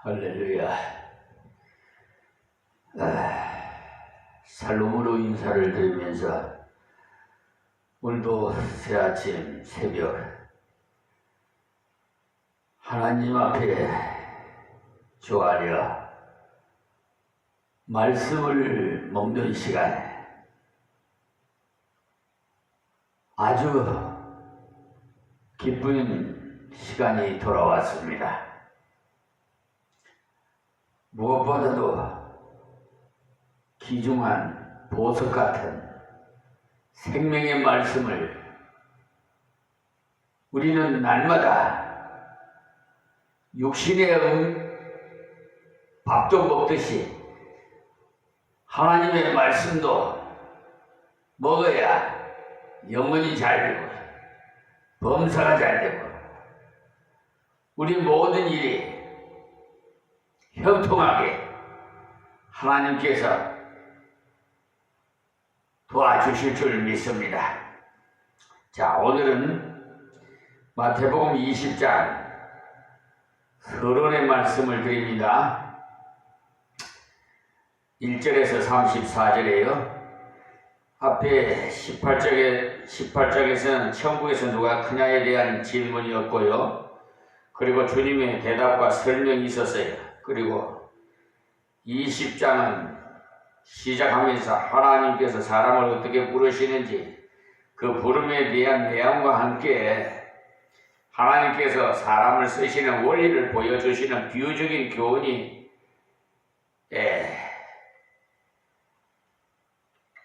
할렐루야. 살롬으로 인사를 드리면서 오늘도 새아침 새벽 하나님 앞에 조아려 말씀을 먹는 시간, 아주 기쁜 시간이 돌아왔습니다. 무엇보다도 귀중한 보석 같은 생명의 말씀을 우리는 날마다 육신의 밥도 먹듯이 하나님의 말씀도 먹어야 영혼이 잘 되고 범사가 잘 되고 우리 모든 일이 형통하게 하나님께서 도와주실 줄 믿습니다. 자, 오늘은 마태복음 20장 서론의 말씀을 드립니다. 1절에서 34절이에요. 앞에 18장에서는 천국에서 누가 크냐에 대한 질문이었고요. 그리고 주님의 대답과 설명이 있었어요. 그리고 20장은 시작하면서 하나님께서 사람을 어떻게 부르시는지 그 부름에 대한 내용과 함께 하나님께서 사람을 쓰시는 원리를 보여주시는 비유적인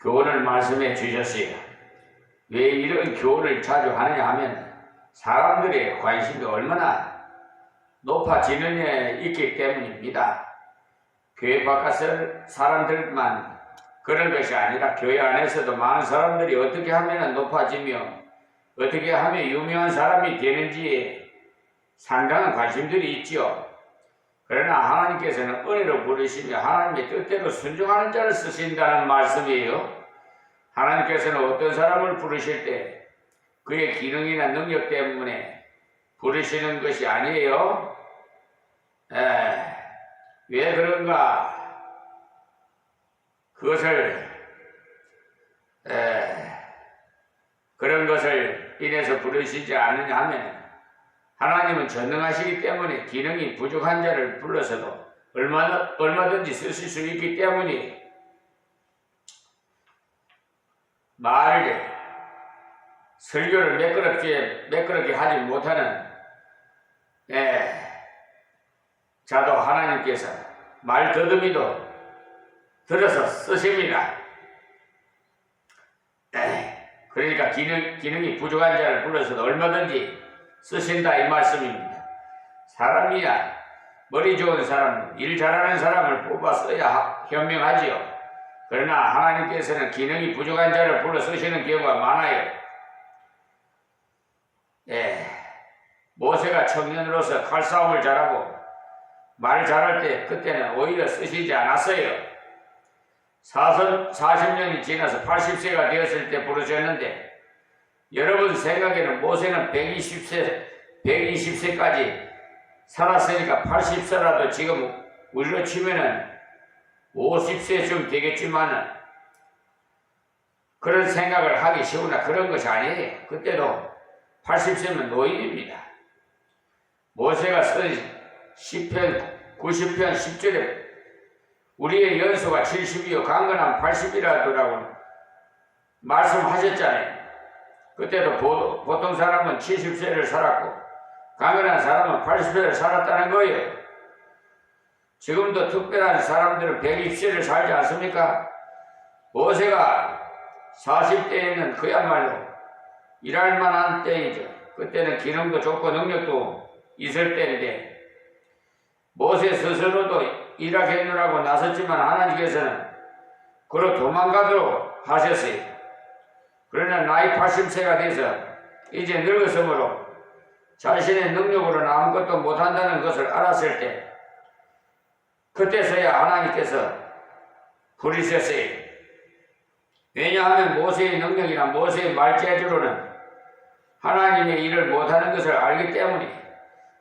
교훈을 말씀해 주셨어요. 왜 이런 교훈을 자주 하느냐 하면 사람들의 관심이 얼마나 높아지느냐에 있기 때문입니다. 교회 바깥 사람들만 그런 것이 아니라 교회 안에서도 많은 사람들이 어떻게 하면 높아지며 어떻게 하면 유명한 사람이 되는지에 상당한 관심들이 있지요. 그러나 하나님께서는 은혜로 부르시며 하나님의 뜻대로 순종하는 자를 쓰신다는 말씀이에요. 하나님께서는 어떤 사람을 부르실 때 그의 기능이나 능력 때문에 부르시는 것이 아니에요. 왜 그런가? 그런 것을 인해서 부르시지 않느냐 하면 하나님은 전능하시기 때문에 기능이 부족한 자를 불러서도 얼마든지 쓰실 수 있기 때문에 설교를 매끄럽게 하지 못하는 자도 하나님께서 말 더듬이도 들어서 쓰십니다. 그러니까 기능이 부족한 자를 불러서도 얼마든지 쓰신다 이 말씀입니다. 사람이야 머리 좋은 사람, 일 잘하는 사람을 뽑아 써야 현명하지요. 그러나 하나님께서는 기능이 부족한 자를 불러 쓰시는 경우가 많아요. 모세가 청년으로서 칼싸움을 잘하고 말 잘할 때 그때는 오히려 쓰시지 않았어요. 40년이 지나서 80세가 되었을 때 부르셨는데 여러분 생각에는 모세는 120세까지 살았으니까 80세라도 지금 우리로 치면은 50세쯤 되겠지만은 그런 생각을 하기 쉬우나 그런 것이 아니에요. 그때도 80세면 노인입니다. 모세가 쓴 시편 90편 10절에 우리의 연수가 70이요 강건한 80이라더라고 말씀하셨잖아요. 그때도 보통 사람은 70세를 살았고 강건한 사람은 80세를 살았다는 거예요. 지금도 특별한 사람들은 120세를 살지 않습니까? 모세가 40대에는 그야말로 일할 만한 때이죠. 그때는 기능도 좋고 능력도 있을 때인데 모세 스스로도 일하겠느라고 나섰지만 하나님께서는 그로 도망가도록 하셨어요. 그러나 나이 80세가 돼서 이제 늙었으므로 자신의 능력으로는 아무것도 못한다는 것을 알았을 때 그때서야 하나님께서 부르셨어요. 왜냐하면 모세의 능력이나 모세의 말재주로는 하나님의 일을 못하는 것을 알기 때문에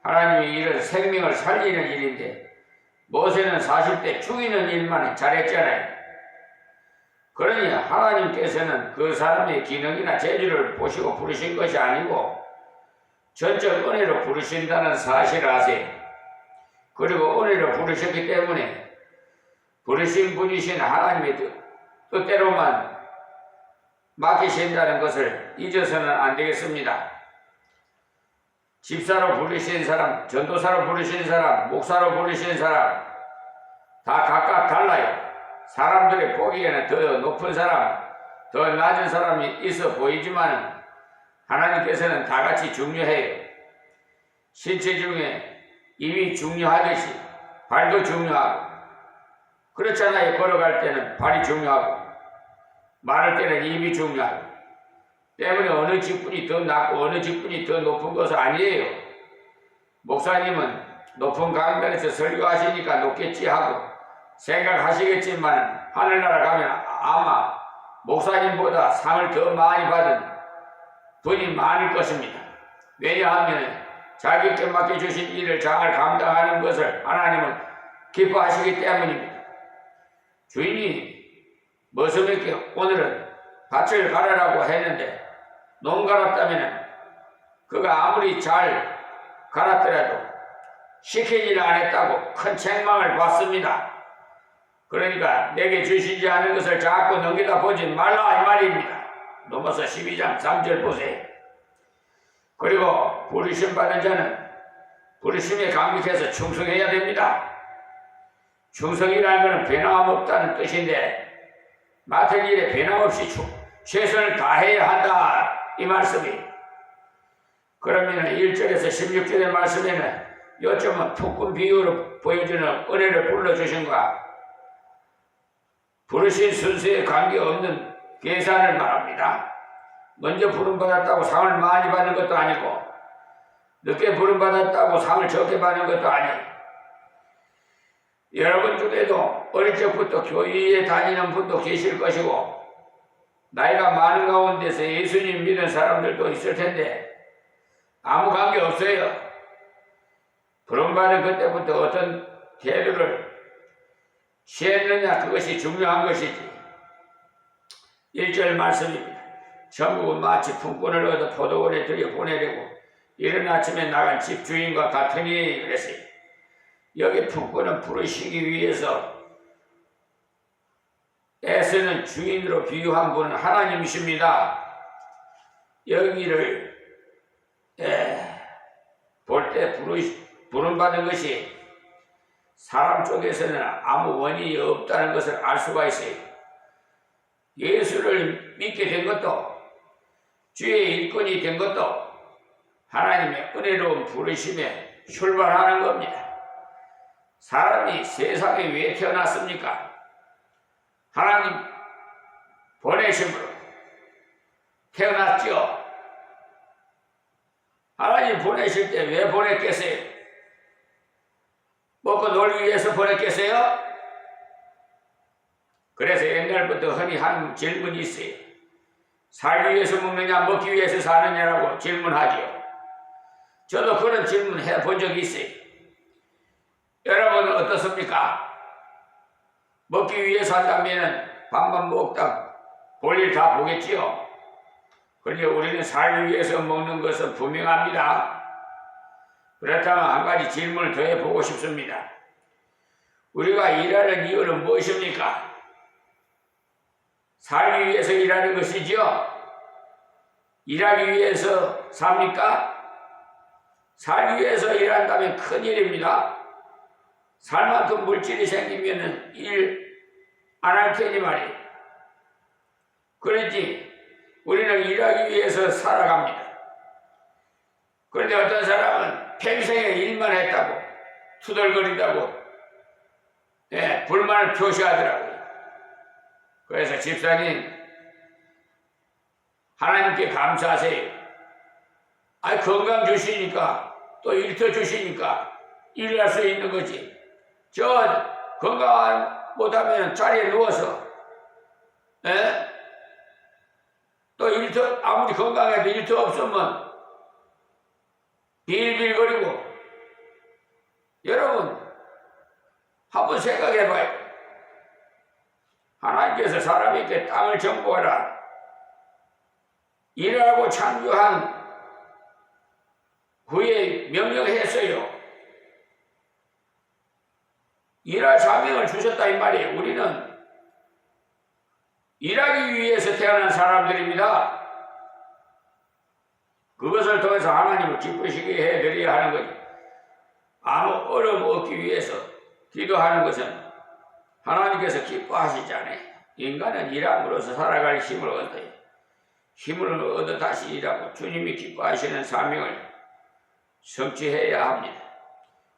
하나님의 일은 생명을 살리는 일인데 모세는 40대 죽이는 일만 잘했잖아요. 그러니 하나님께서는 그 사람의 기능이나 재주를 보시고 부르신 것이 아니고 전적 은혜로 부르신다는 사실을 아세요. 그리고 은혜로 부르셨기 때문에 부르신 분이신 하나님의 뜻대로만 맡기신다는 것을 잊어서는 안 되겠습니다. 집사로 부르신 사람, 전도사로 부르신 사람, 목사로 부르신 사람 다 각각 달라요. 사람들이 보기에는 더 높은 사람, 더 낮은 사람이 있어 보이지만 하나님께서는 다 같이 중요해요. 신체 중에 입이 중요하듯이 발도 중요하고, 그렇잖아요. 걸어갈 때는 발이 중요하고 말할 때는 입이 중요하고, 때문에 어느 직분이 더 낮고 어느 직분이 더 높은 것은 아니에요. 목사님은 높은 강단에서 설교하시니까 높겠지 하고 생각하시겠지만 하늘나라 가면 아마 목사님보다 상을 더 많이 받은 분이 많을 것입니다. 왜냐하면 자기께 맡겨주신 일을 잘 감당하는 것을 하나님은 기뻐하시기 때문입니다. 주인이 머슴에게 오늘은 밭을 갈아라고 했는데 농 갈았다면 그가 아무리 잘 갈았더라도 시키지를 안 했다고 큰 책망을 받습니다. 그러니까 내게 주시지 않은 것을 자꾸 넘기다 보지 말라 이 말입니다. 로마서 12장 3절 보세요. 그리고 부르심 받은 자는 부르심에 감격해서 충성해야 됩니다. 충성이라는 것은 변함 없다는 뜻인데 맡은 일에 변함없이 최선을 다해야 한다 이 말씀이. 그러면 1절에서 16절의 말씀에는 요점은 폭군 비유로 보여주는 은혜를 불러주신과 부르신 순서에 관계없는 계산을 말합니다. 먼저 부름받았다고 상을 많이 받는 것도 아니고 늦게 부름받았다고 상을 적게 받는 것도 아니고, 여러분 중에도 어릴 적부터 교회에 다니는 분도 계실 것이고 나이가 많은 가운데서 예수님 믿는 사람들도 있을 텐데 아무 관계 없어요. 부름받은 그때부터 어떤 태도를 취했느냐 그것이 중요한 것이지. 1절 말씀입니다. 전국은 마치 품꾼을 얻어 포도원에 들여보내려고 이른 아침에 나간 집주인과 같으니 그랬어요. 여기 품꾼은 부르시기 위해서 애쓰는 주인으로 비유한 분은 하나님이십니다. 여기를 볼 때 부름받은 것이 사람 쪽에서는 아무 원인이 없다는 것을 알 수가 있어요. 예수를 믿게 된 것도 주의 일꾼이 된 것도 하나님의 은혜로운 부르심에 출발하는 겁니다. 사람이 세상에 왜 태어났습니까? 하나님 보내심으로 태어났죠. 하나님 보내실 때 왜 보냈겠어요? 먹고 놀기 위해서 보냈겠어요? 그래서 옛날부터 흔히 하는 질문이 있어요. 살기 위해서 먹느냐 먹기 위해서 사느냐라고 질문하죠. 저도 그런 질문 해본 적이 있어요. 여러분은 어떻습니까? 먹기 위해서 한다면 밥만 먹다 볼일 다 보겠지요. 그런데 우리는 살기 위해서 먹는 것은 분명합니다. 그렇다면 한 가지 질문을 더 해보고 싶습니다. 우리가 일하는 이유는 무엇입니까? 살기 위해서 일하는 것이지요? 일하기 위해서 삽니까? 살기 위해서 일한다면 큰일입니다. 살 만큼 물질이 생기면 일 안 할 테니 말이에요. 그런지 우리는 일하기 위해서 살아갑니다. 그런데 어떤 사람은 평생에 일만 했다고 투덜거린다고 불만을 표시하더라고요. 그래서 집사님 하나님께 감사하세요. 건강 주시니까 또 일터 주시니까 일할 수 있는 거지. 저 건강 못하면 자리에 누워서 또 일터 아무리 건강해도 일터 없으면 빌빌거리고. 여러분 한번 생각해봐요. 하나님께서 사람에게 땅을 정복하라 일하고 창조한 후에 명령했어요. 일할 사명을 주셨다 이 말이에요. 우리는 일하기 위해서 태어난 사람들입니다. 그것을 통해서 하나님을 기쁘시게 해드려야 하는 거지. 아무 어려움 얻기 위해서 기도하는 것은 하나님께서 기뻐하시지 않아요. 인간은 일함으로써 살아갈 힘을 얻어요. 힘을 얻어 다시 일하고 주님이 기뻐하시는 사명을 성취해야 합니다.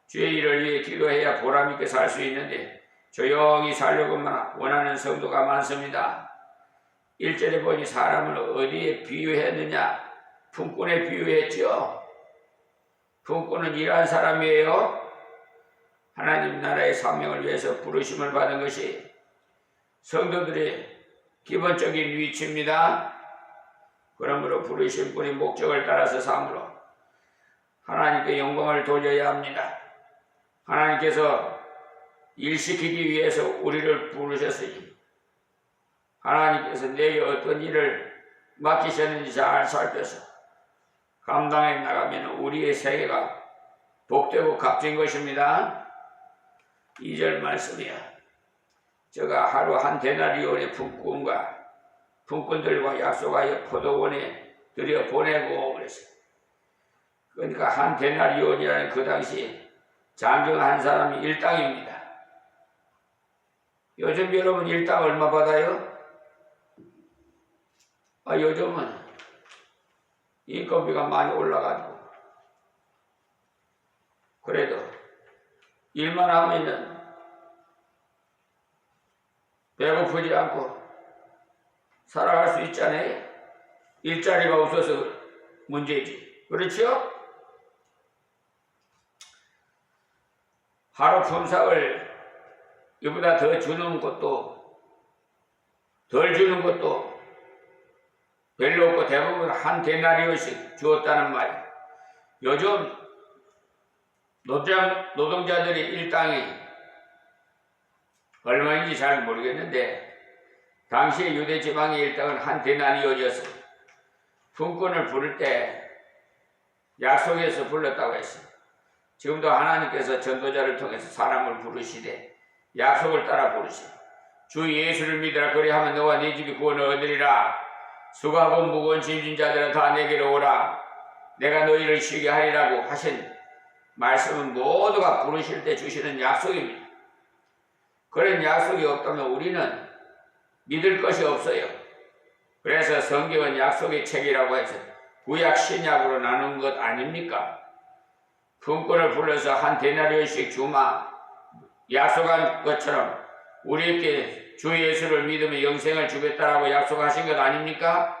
주의 일을 위해 기도해야 보람있게 살 수 있는데 조용히 살려고만 원하는 성도가 많습니다. 1절에 보니 사람을 어디에 비유했느냐? 품꾼에 비유했죠. 품꾼은 일한 사람이에요. 하나님 나라의 사명을 위해서 부르심을 받은 것이 성도들의 기본적인 위치입니다. 그러므로 부르신 분의 목적을 따라서 삶으로 하나님께 영광을 돌려야 합니다. 하나님께서 일시키기 위해서 우리를 부르셨으니 하나님께서 내게 어떤 일을 맡기셨는지 잘 살펴서 감당해 나가면 우리의 세계가 복되고 값진 것입니다. 2절 말씀이야. 제가 하루 한 데나리온의 품꾼들과 약속하여 포도원에 들여보내고 그랬어요. 그러니까 한 데나리온이라는 그 당시 장정한 사람이 일당입니다. 요즘 여러분 일당 얼마 받아요? 요즘은 인건비가 많이 올라가지고 그래도 일만 하면은 배고프지 않고 살아갈 수 있잖아요. 일자리가 없어서 문제지. 그렇죠? 하루 품삯을 이보다 더 주는 것도 덜 주는 것도 별로 없고 대부분 한 데나리온씩 주었다는 말이에요. 요즘 노동자들이 일당이 얼마인지 잘 모르겠는데 당시에 유대 지방의 일당은 한 데나리온이었어요. 품꾼을 부를 때 약속해서 불렀다고 했어요. 지금도 하나님께서 전도자를 통해서 사람을 부르시되 약속을 따라 부르시오. 주 예수를 믿으라 그리하면 너와 네 집이 구원을 얻으리라. 수고하고 무거운 짐진 자들아 다 내게로 오라. 내가 너희를 쉬게 하리라고 하신 말씀은 모두가 부르실 때 주시는 약속입니다. 그런 약속이 없다면 우리는 믿을 것이 없어요. 그래서 성경은 약속의 책이라고 해서 구약 신약으로 나눈 것 아닙니까? 품꾼을 불러서 한 데나리온씩 주마 약속한 것처럼 우리에게 주 예수를 믿으면 영생을 주겠다라고 약속하신 것 아닙니까?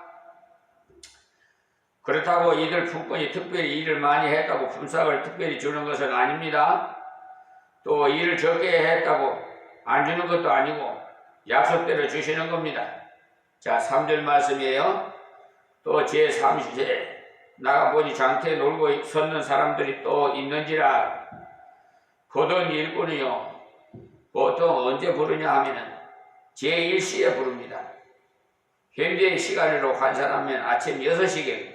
그렇다고 이들 품꾼이 특별히 일을 많이 했다고 품삯을 특별히 주는 것은 아닙니다. 또 일을 적게 했다고 안 주는 것도 아니고 약속대로 주시는 겁니다. 자, 3절 말씀이에요. 또 제30세 나가보니 장터에 놀고 섰는 사람들이 또 있는지라. 보던 일꾼이요 보통 언제 부르냐 하면은 제1시에 부릅니다. 현대의 시간으로 환산하면 아침 6시경.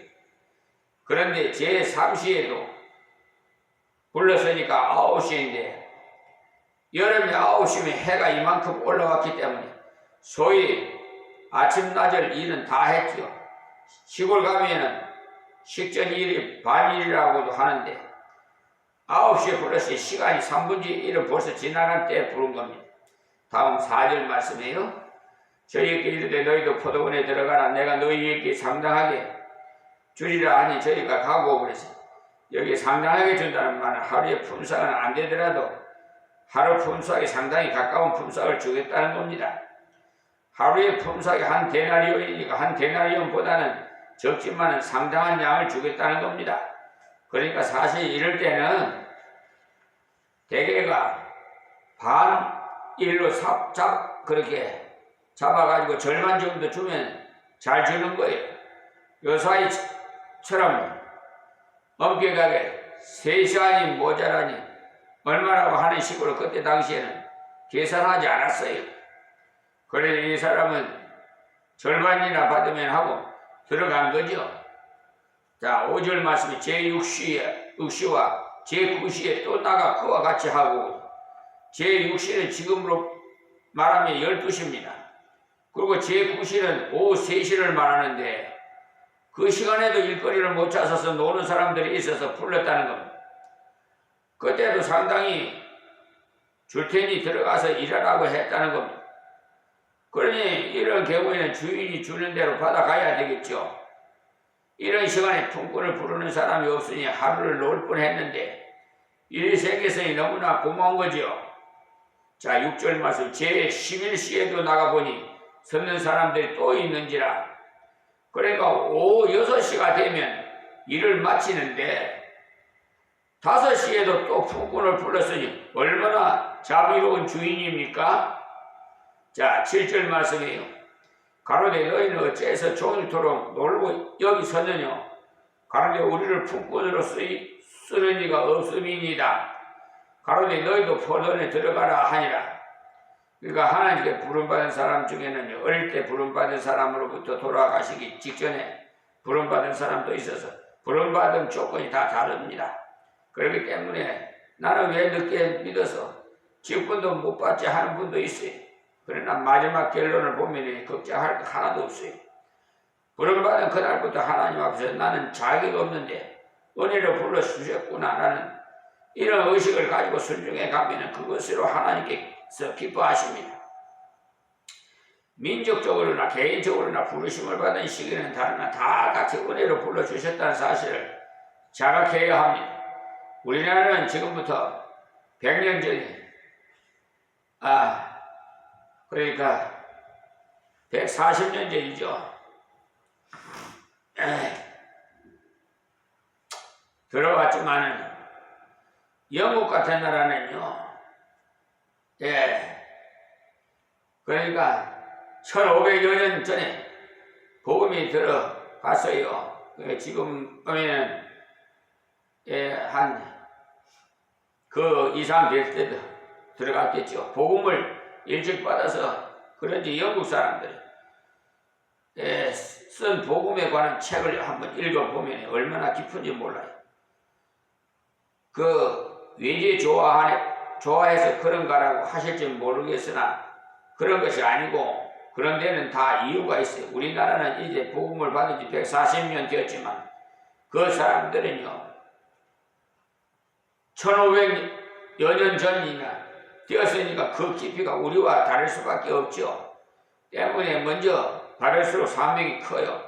그런데 제3시에도 불렀으니까 9시인데 여름에 9시면 해가 이만큼 올라왔기 때문에 소위 아침 낮을 일은 다 했지요. 시골 가면은 식전 일이 반일이라고도 하는데 9시에 불렀을 시간이 3분의 1은 벌써 지나간 때에 부른 겁니다. 다음 4절 말씀이에요. 저희에게 이르되 너희도 포도원에 들어가라. 내가 너희에게 상당하게 주리라 하니 저희가 가고 그래서 여기 상당하게 준다는 말은 하루의 품삯은 안 되더라도 하루 품삯이 상당히 가까운 품삯을 주겠다는 겁니다. 하루의 품삯이 한 데나리온이니까 한 데나리온보다는 적지만은 상당한 양을 주겠다는 겁니다. 그러니까 사실 이럴 때는 대개가 반일로 그렇게 잡아가지고 절반 정도 주면 잘 주는 거예요. 요사이처럼 엄격하게 3시간이 모자라니 얼마라고 하는 식으로 그때 당시에는 계산하지 않았어요. 그래서 이 사람은 절반이나 받으면 하고 들어간 거죠. 자, 5절 말씀에 제6시와 제9시에 또 나가 그와 같이 하고, 제6시는 지금으로 말하면 12시입니다. 그리고 제9시는 오후 3시를 말하는데, 그 시간에도 일거리를 못 찾아서 노는 사람들이 있어서 불렀다는 겁니다. 그때도 상당히 줄 테니 들어가서 일하라고 했다는 겁니다. 그러니 이런 경우에는 주인이 주는 대로 받아가야 되겠죠. 이런 시간에 품꾼을 부르는 사람이 없으니 하루를 놓을 뻔했는데 일이 생겼으니 너무나 고마운 거죠. 자, 6절 말씀, 제11시에도 나가보니 섰는 사람들이 또 있는지라. 그러니까 오후 6시가 되면 일을 마치는데 5시에도 또 품꾼을 불렀으니 얼마나 자비로운 주인입니까? 자, 7절 말씀이에요. 가로되 너희는 어째서 종일토록 놀고 여기 섰느냐? 가로되 우리를 품꾼으로 쓰는 이가 없음이니이다. 가로되 너희도 포도원에 들어가라 하니라. 그러니까 하나님께 부름받은 사람 중에는 어릴 때 부름받은 사람으로부터 돌아가시기 직전에 부름받은 사람도 있어서 부름받은 조건이 다 다릅니다. 그렇기 때문에 나는 왜 늦게 믿어서 직분도 못 받지 하는 분도 있어요. 그러나 마지막 결론을 보면 걱정할 거 하나도 없어요. 부름받은 그날부터 하나님 앞에서 나는 자격이 없는데 은혜로 불러주셨구나 라는 이런 의식을 가지고 순종해 가면 그것으로 하나님께서 기뻐하십니다. 민족적으로나 개인적으로나 부르심을 받은 시기는 다르나 다 같이 은혜로 불러주셨다는 사실을 자각해야 합니다. 우리나라는 지금부터 100년 전에 그러니까 140년 전이죠. 들어왔지만은 영국 같은 나라는요. 그러니까 1500여 년 전에 복음이 들어갔어요. 지금 보면은 한 그 이상 될 때도 들어갔겠죠. 복음을 일찍 받아서 그런지 영국 사람들이 쓴 복음에 관한 책을 한번 읽어보면 얼마나 깊은지 몰라요. 그 외제 좋아해서 그런가라고 하실지 모르겠으나 그런 것이 아니고 그런 데는 다 이유가 있어요. 우리나라는 이제 복음을 받은 지 140년 되었지만 그 사람들은요 1500여 년 전이나 되었으니까 그 깊이가 우리와 다를 수밖에 없죠. 때문에 먼저 받을수록 사명이 커요.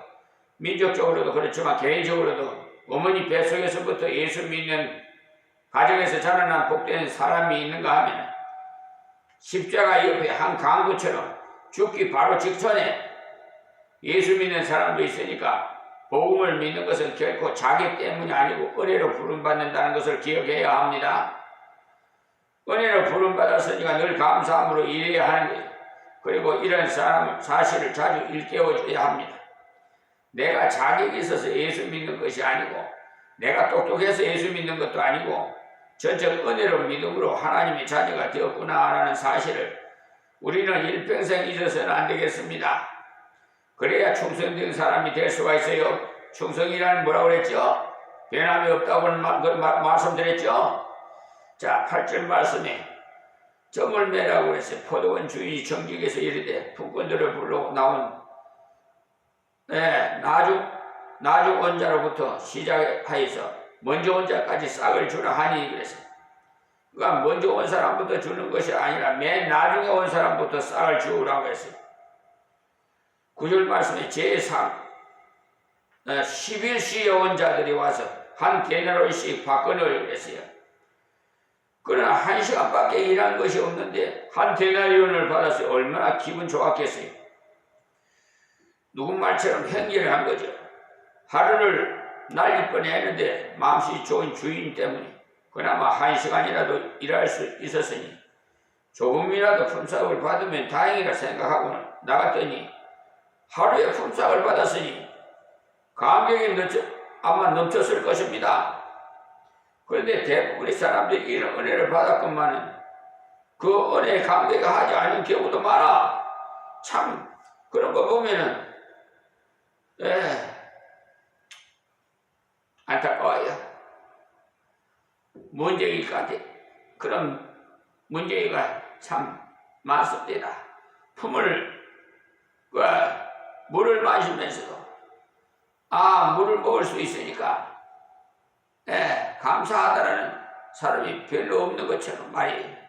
민족적으로도 그렇지만 개인적으로도 어머니 뱃속에서부터 예수 믿는 가정에서 자라난 복된 사람이 있는가 하면 십자가 옆에 한 강도처럼 죽기 바로 직전에 예수 믿는 사람도 있으니까 복음을 믿는 것은 결코 자기 때문이 아니고 은혜로 부름받는다는 것을 기억해야 합니다. 은혜로 부름받았으니까 늘 감사함으로 일해야 하는 거예요. 그리고 이런 사실을 자주 일깨워줘야 합니다. 내가 자격이 있어서 예수 믿는 것이 아니고 내가 똑똑해서 예수 믿는 것도 아니고 전적 은혜로 믿음으로 하나님의 자녀가 되었구나라는 사실을 우리는 일평생 잊어서는 안 되겠습니다. 그래야 충성된 사람이 될 수가 있어요. 충성이란 뭐라고 그랬죠? 변함이 없다고 말씀드렸죠? 자, 8절 말씀에 점을 매라고 그랬어요. 포도원 주인이 정직에서 이르되 품꾼들을 불러 나온 나중 온 자로부터 시작하여서 먼저 온 자까지 싹을 주라 하니 그랬어요. 그러니까 먼저 온 사람부터 주는 것이 아니라 맨 나중에 온 사람부터 싹을 주라고 했어요. 9절 말씀에 제11시에 온 자들이 와서 한 데나리씩 바꿔놓으려고 했어요. 그러나 1시간밖에 일한 것이 없는데 한 데나리온을 받았어요. 얼마나 기분 좋았겠어요. 누군 말처럼 행기를 한 거죠. 하루를 날릴 뻔했는데 마음씨 좋은 주인 때문에 그나마 1시간이라도 일할 수 있었으니 조금이라도 품삯을 받으면 다행이라 생각하고 나갔더니 하루에 품삯을 받았으니 감격이 아마 넘쳤을 것입니다. 그런데 대부분의 사람들이 이런 은혜를 받았건만은 그 은혜 감개가 하지 않는 경우도 많아. 참 그런 거 보면은 안타까워요. 문제기가 그런 문제가 참 많습니다. 물을 마시면서도 물을 먹을 수 있으니까 감사하다라는 사람이 별로 없는 것처럼 말이에요.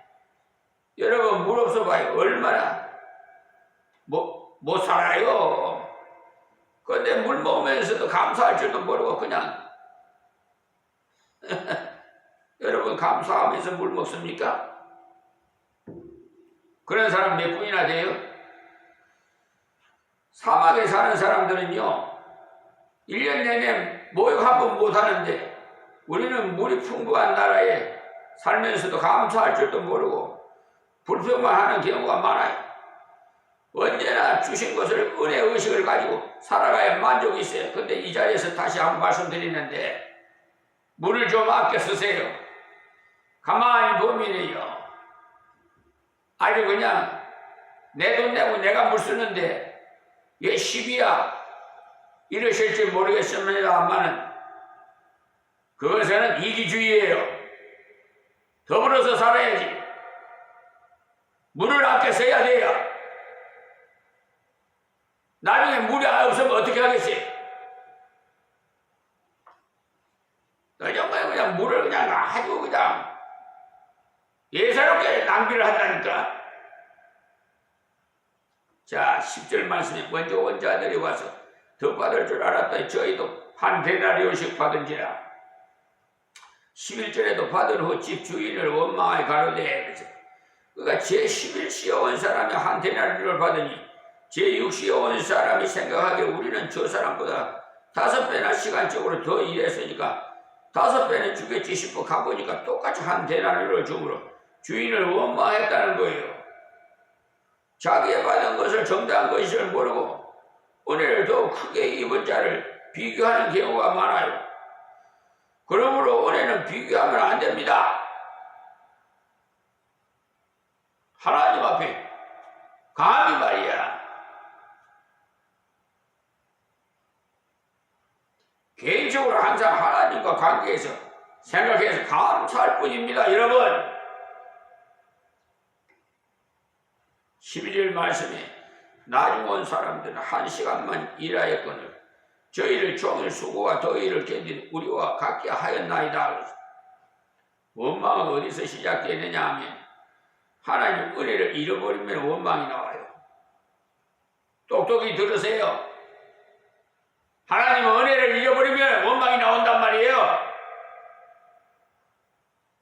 여러분 물 없어봐요. 얼마나 못 살아요. 그런데 물 먹으면서도 감사할 줄도 모르고 그냥 여러분 감사하면서 물 먹습니까? 그런 사람 몇 분이나 돼요? 사막에 사는 사람들은요 1년 내내 목욕 한 번 못 하는데 우리는 물이 풍부한 나라에 살면서도 감사할 줄도 모르고 불평만 하는 경우가 많아요. 언제나 주신 것을 은혜 의식을 가지고 살아가야 만족이 있어요. 근데 이 자리에서 다시 한번 말씀드리는데 물을 좀 아껴 쓰세요. 가만히 보면요 아주 그냥 내 돈 내고 내가 물 쓰는데 왜 10이야 이러실지 모르겠습니다만은 그것은 이기주의예요. 더불어서 살아야지. 물을 아껴 써야 돼요. 나중에 물이 없으면 어떻게 하겠어요? 그냥 물을 그냥 아주 그냥 예사롭게 낭비를 한다니까. 자 10절 말씀에 먼저 온 자들이 와서 더 받을 줄 알았더니 저희도 한 데나리오씩 받은지라. 11절에도 받은 후 집 주인을 원망하여 가로되 그러니까 제11시에 온 사람이 한 데나리오를 받으니 제6시에 온 사람이 생각하기에 우리는 저 사람보다 5배나 시간적으로 더 일했으니까 5배는 주겠지 싶어 가보니까 똑같이 한 데나리오를 주므로 주인을 원망했다는 거예요. 자기의 받은 것을 정당한 것을 모르고 은혜를 더욱 크게 입은 자를 비교하는 경우가 많아요. 그러므로 은혜는 비교하면 안 됩니다. 하나님 앞에 감히 말이야. 개인적으로 항상 하나님과 관계에서 생각해서 감사할 뿐입니다. 여러분 12절 말씀에 나중 온 사람들은 1시간만 일하였거늘 저희를 종일 수고와 더위를 견딘 우리와 같게 하였나이다. 원망은 어디서 시작되느냐 하면 하나님 은혜를 잃어버리면 원망이 나와요. 똑똑히 들으세요. 하나님 은혜를 잃어버리면 원망이 나온단 말이에요.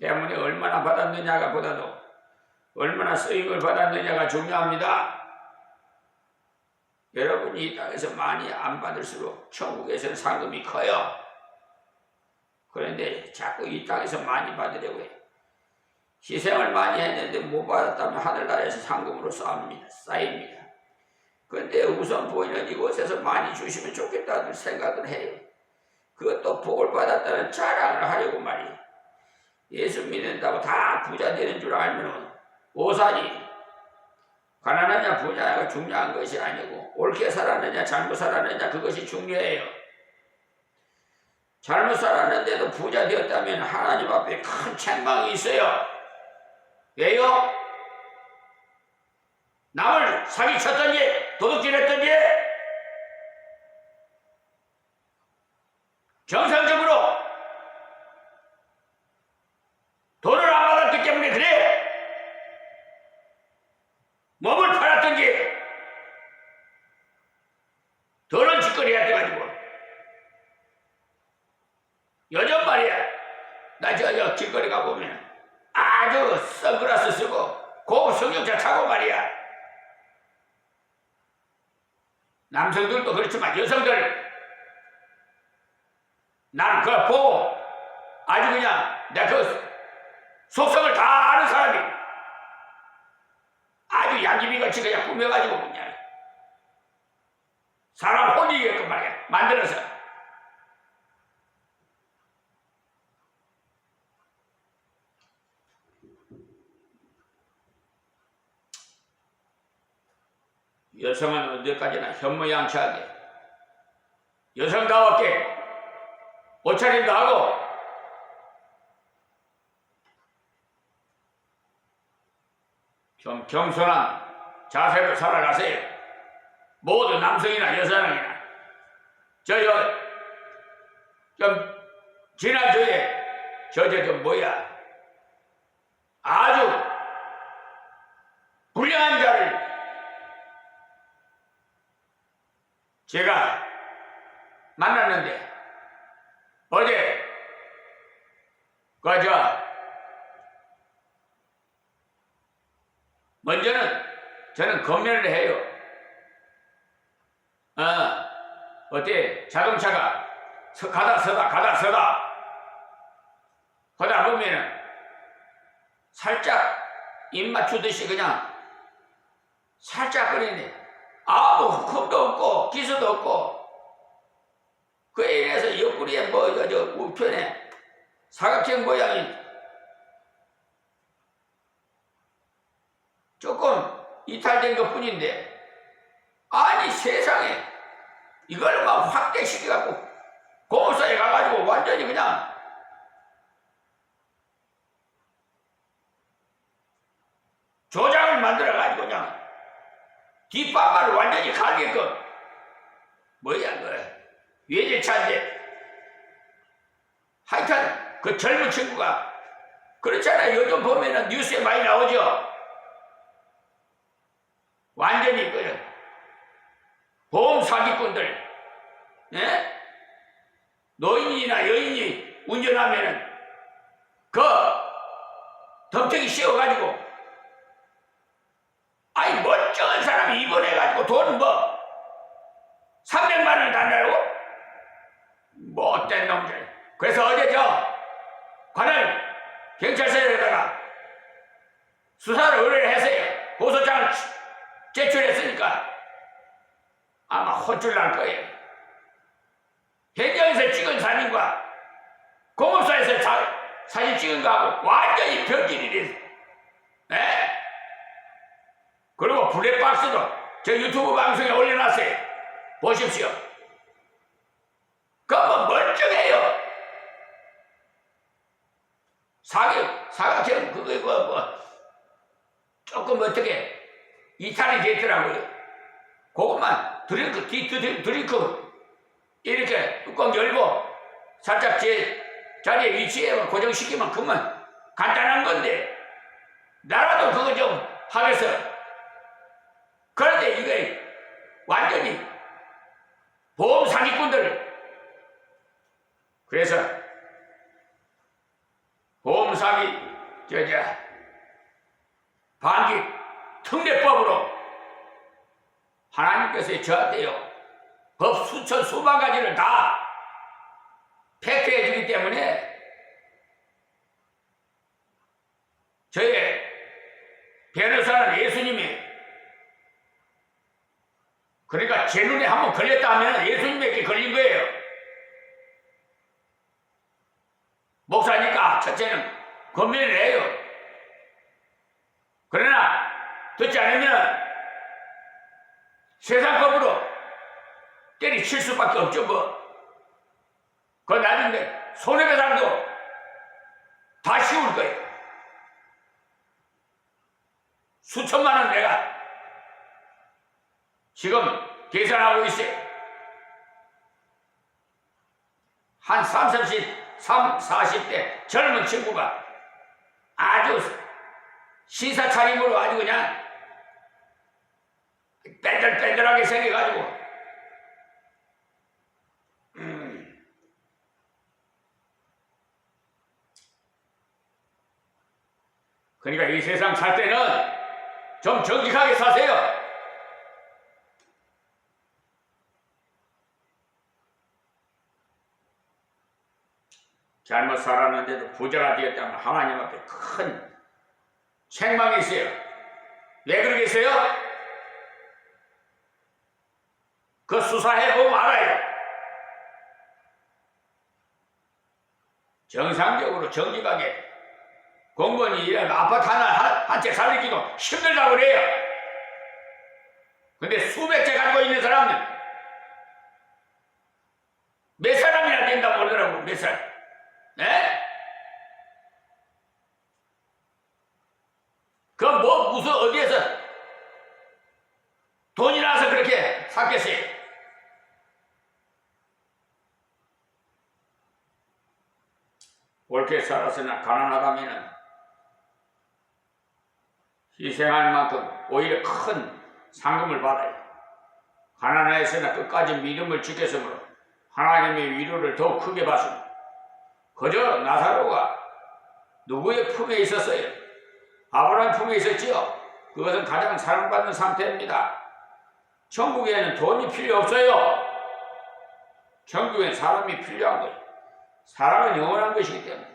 때문에 얼마나 받았느냐가 보다도 얼마나 쓰임을 받았느냐가 중요합니다. 여러분이 이 땅에서 많이 안 받을수록 천국에서는 상금이 커요. 그런데 자꾸 이 땅에서 많이 받으려고 해요. 희생을 많이 했는데 못 받았다면 하늘나라에서 상금으로 쌓입니다. 그런데 우선 보이는 이곳에서 많이 주시면 좋겠다는 생각을 해요. 그것도 복을 받았다는 자랑을 하려고 말이에요. 예수 믿는다고 다 부자 되는 줄 알면 오산이 가난하냐 부자냐가 중요한 것이 아니고 옳게 살았느냐 잘못 살았느냐 그것이 중요해요. 잘못 살았는데도 부자 되었다면 하나님 앞에 큰 책망이 있어요. 왜요? 남을 사기쳤던지 도둑질했던지 정상적으로 돈을 안 받았기 때문에 그래. 몸을 팔았던지 더러운 짓거리 해가지고 요즘 말이야 나 저 길거리 가보면 아주 선글라스 쓰고 고급 승용차 타고 말이야 남성들도 그렇지만 여성들 난 그걸 보고 아주 그냥 내 그 속성을 다 아는 사람이 아주 양귀비같이 그냥 꾸며가지고 그냥 사람 혼이게끔 말이야 만들어서 여성은 언제까지나 현모양처하게 여성다웠게 옷차림도 하고 좀 겸손한 자세로 살아가세요. 모두 남성이나 여성이나. 좀 지난주에 좀 뭐야 아주 불량한 자를 제가 만났는데 어제 먼저는 저는 검열을 해요. 어때 자동차가 가다 서다 하다 보면은 살짝 입 맞추듯이 그냥 살짝 거리네. 아무 흠도 없고 기수도 없고 그에 인해서 옆구리에 우편에 사각형 모양이 조금 이탈된 것 뿐인데 아니 세상에 이걸 막 확대시켜갖고 공업사에 가가지고 완전히 그냥 조장을 만들어가지고 그냥 뒷방만을 완전히 가게끔 뭐야 외제차인데 하여튼 그 젊은 친구가 그렇잖아요. 요즘 보면은 뉴스에 많이 나오죠. 완전히 보험 사기꾼들, 예? 노인이나 여인이 운전하면은 덤태기 씌워가지고 아니 멀쩡한 사람이 입원해가지고 돈 300만 원을 단다고? 못된 놈들. 그래서 어제 관할 경찰서에다가 수사를 의뢰를 했어요. 고소장을 제출했으니까 아마 혼쭐 날 거예요. 현장에서 찍은 사진과 공업사에서 사진 찍은 거하고 완전히 변질이 됐어. 그리고 블랙박스도 저 유튜브 방송에 올려놨어요. 보십시오. 그거 멀쩡해요. 사각형 조금 어떻게 이탈이 됐더라고요. 그것만 드링크 이렇게 뚜껑 열고 살짝 제 자리에 위치에 고정시키면 그만 간단한 건데 나라도 그거 좀 하겠어. 그런데 이게 완전히 보험 사기꾼들. 그래서 보험 사기 반기 특례법으로 하나님께서 저한테요 법 수천 수만 가지를 다 팩트해 주기 때문에 저의 변호사는 예수님이, 그러니까 제 눈에 한번 걸렸다 하면 예수님에게 걸린 거예요. 목사니까 첫째는 권면을 해요. 그러나 듣지 않으면 세상법으로 때리칠 수밖에 없죠. 그 나중에 손해배상도 다 씌울 거예요. 수천만 원 내가 지금 계산하고 있어요. 한 40대 젊은 친구가 아주 신사 차림으로 아주 그냥 뺀들뺀들하게 생겨가지고 그러니까 이 세상 살 때는 좀 정직하게 사세요. 잘못 살았는데도 부자가 되었다면 하나님 앞에 큰 책망이 있어요. 왜 그러겠어요? 그 수사해보면 알아요. 정상적으로 정직하게 공무원이 일하면 아파트 하나 한 채 살리기도 힘들다고 그래요. 근데 수백째 가지고 있는 사람들 몇 사람이나 된다고 그러더라고. 몇 사람. 네? 그럼 뭐 무슨 어디에서 돈이 나서 그렇게 샀겠어요? 옳게 살았으나 가난하다면은 희생할 만큼 오히려 큰 상금을 받아요. 가난하였으나 끝까지 믿음을 지켰으므로 하나님의 위로를 더욱 크게 받습니다. 그저 나사로가 누구의 품에 있었어요? 아브라함 품에 있었지요. 그것은 가장 사랑받는 상태입니다. 천국에는 돈이 필요 없어요. 천국엔 사람이 필요한 거예요. 사랑은 영원한 것이기 때문에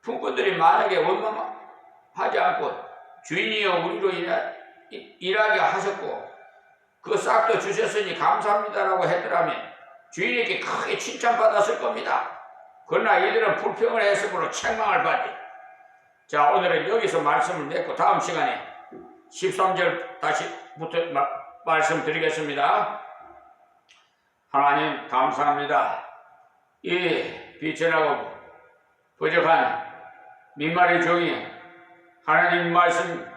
품꾼들이 만약에 원망하지 않고 주인이여 우리로 일하게 하셨고 그 싹도 주셨으니 감사합니다라고 했더라면 주인에게 크게 칭찬받았을 겁니다. 그러나 이들은 불평을 했으므로 책망을 받지. 자, 오늘은 여기서 말씀을 맺고 다음 시간에 13절 다시부터 말씀드리겠습니다. 하나님 감사합니다. 이 비천하고 부족한 민말의 종이 하나님 말씀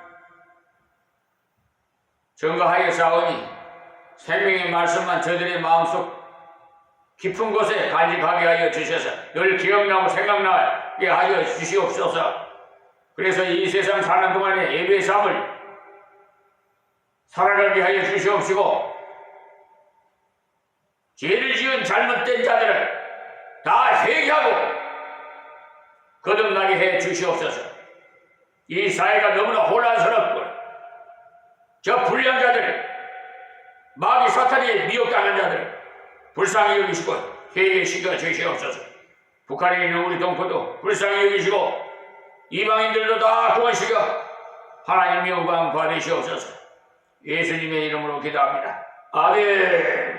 증거하여 싸우니 생명의 말씀만 저들의 마음속 깊은 곳에 간직하게 하여 주셔서 늘 기억나고 생각나게 하여 주시옵소서. 그래서 이 세상 사는 동안에 예배의 삶을 살아가게 하여 주시옵시고 죄를 지은 잘못된 자들을 다 회개하고 거듭나게 해 주시옵소서. 이 사회가 너무나 혼란스럽고 저 불량자들, 마귀 사탄이 미혹당한 자들 불쌍히 여기시고 회개시켜 주시옵소서. 북한에 있는 우리 동포도 불쌍히 여기시고 이방인들도 다 구원시켜 하나님 영광 받으시옵소서. 예수님의 이름으로 기도합니다. 아멘.